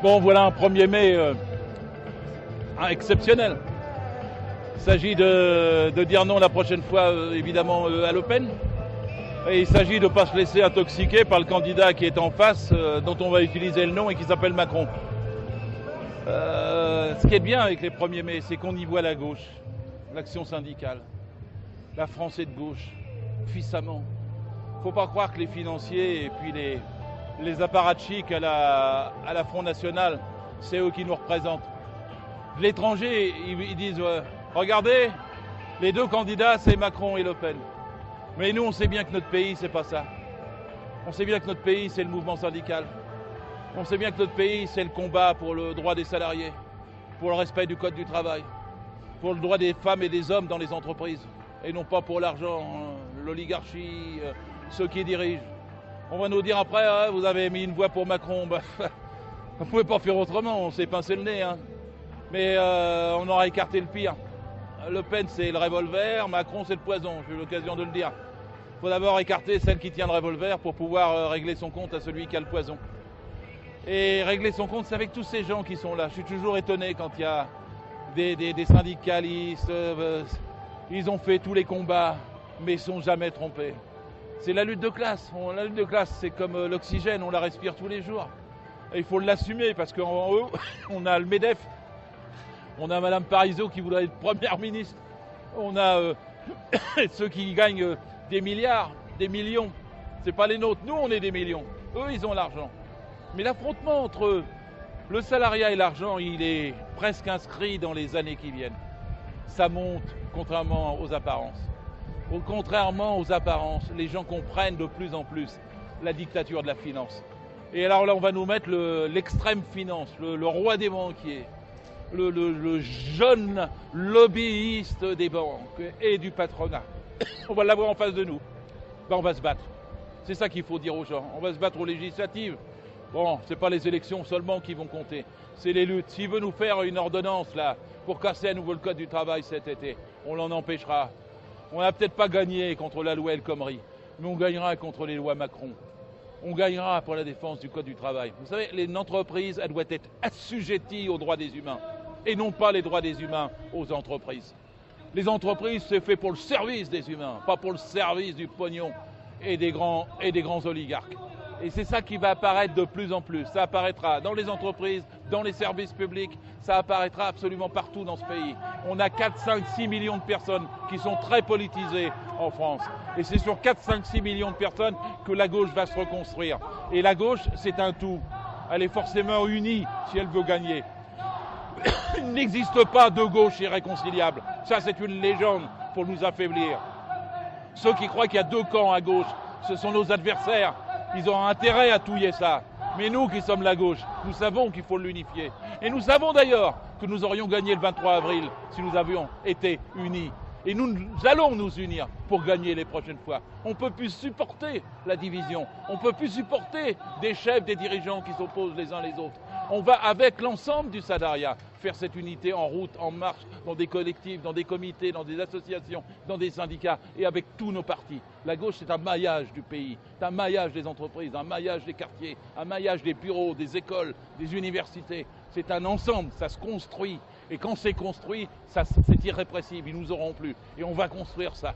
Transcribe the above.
Bon, voilà un 1er mai exceptionnel. Il s'agit de dire non la prochaine fois, évidemment, à Le Pen. Et il s'agit de ne pas se laisser intoxiquer par le candidat qui est en face, dont on va utiliser le nom et qui s'appelle Macron. Ce qui est bien avec les 1er mai, c'est qu'on y voit la gauche, l'action syndicale. La France est de gauche, puissamment. Il ne faut pas croire que les financiers et puis les apparatchiks à la Front National, c'est eux qui nous représentent. L'étranger, ils disent regardez, les deux candidats, c'est Macron et Le Pen. Mais nous, on sait bien que notre pays, c'est pas ça. On sait bien que notre pays, c'est le mouvement syndical. On sait bien que notre pays, c'est le combat pour le droit des salariés, pour le respect du code du travail, pour le droit des femmes et des hommes dans les entreprises, et non pas pour l'argent, l'oligarchie, ceux qui dirigent. On va nous dire après, ah, vous avez mis une voix pour Macron. Bah, on ne pouvait pas faire autrement, on s'est pincé le nez. Hein. Mais on aura écarté le pire. Le Pen, c'est le revolver, Macron, c'est le poison, j'ai eu l'occasion de le dire. Il faut d'abord écarter celle qui tient le revolver pour pouvoir régler son compte à celui qui a le poison. Et régler son compte, c'est avec tous ces gens qui sont là. Je suis toujours étonné quand il y a des syndicalistes. Ils ont fait tous les combats, mais ils ne sont jamais trompés. C'est la lutte de classe. La lutte de classe, c'est comme l'oxygène, on la respire tous les jours. Et il faut l'assumer parce qu'en haut, on a le MEDEF, on a Madame Parizeau qui voudrait être première ministre, on a ceux qui gagnent des milliards, des millions. C'est pas les nôtres, nous on est des millions. Eux, ils ont l'argent. Mais l'affrontement entre le salariat et l'argent, il est presque inscrit dans les années qui viennent. Ça monte, contrairement aux apparences. Contrairement aux apparences, les gens comprennent de plus en plus la dictature de la finance. Et alors là, on va nous mettre l'extrême finance, le roi des banquiers, le jeune lobbyiste des banques et du patronat. On va l'avoir en face de nous. Ben, on va se battre. C'est ça qu'il faut dire aux gens. On va se battre aux législatives. Bon, ce n'est pas les élections seulement qui vont compter, c'est les luttes. S'il veut nous faire une ordonnance là pour casser à nouveau le code du travail cet été, on l'en empêchera. On n'a peut-être pas gagné contre la loi El Khomri, mais on gagnera contre les lois Macron. On gagnera pour la défense du code du travail. Vous savez, une entreprise, elle doit être assujettie aux droits des humains et non pas les droits des humains aux entreprises. Les entreprises, c'est fait pour le service des humains, pas pour le service du pognon et des grands oligarques. Et c'est ça qui va apparaître de plus en plus. Ça apparaîtra dans les entreprises, dans les services publics, ça apparaîtra absolument partout dans ce pays. On a 4, 5, 6 millions de personnes qui sont très politisées en France. Et c'est sur 4, 5, 6 millions de personnes que la gauche va se reconstruire. Et la gauche, c'est un tout. Elle est forcément unie si elle veut gagner. Il n'existe pas de gauche irréconciliable. Ça, c'est une légende pour nous affaiblir. Ceux qui croient qu'il y a deux camps à gauche, ce sont nos adversaires. Ils ont intérêt à touiller ça. Mais nous qui sommes la gauche, nous savons qu'il faut l'unifier. Et nous savons d'ailleurs que nous aurions gagné le 23 avril si nous avions été unis. Et nous allons nous unir pour gagner les prochaines fois. On ne peut plus supporter la division. On ne peut plus supporter des chefs, des dirigeants qui s'opposent les uns les autres. On va, avec l'ensemble du salariat, faire cette unité en route, en marche, dans des collectifs, dans des comités, dans des associations, dans des syndicats et avec tous nos partis. La gauche, c'est un maillage du pays, c'est un maillage des entreprises, un maillage des quartiers, un maillage des bureaux, des écoles, des universités. C'est un ensemble, ça se construit. Et quand c'est construit, c'est irrépressible, ils nous auront plus. Et on va construire ça.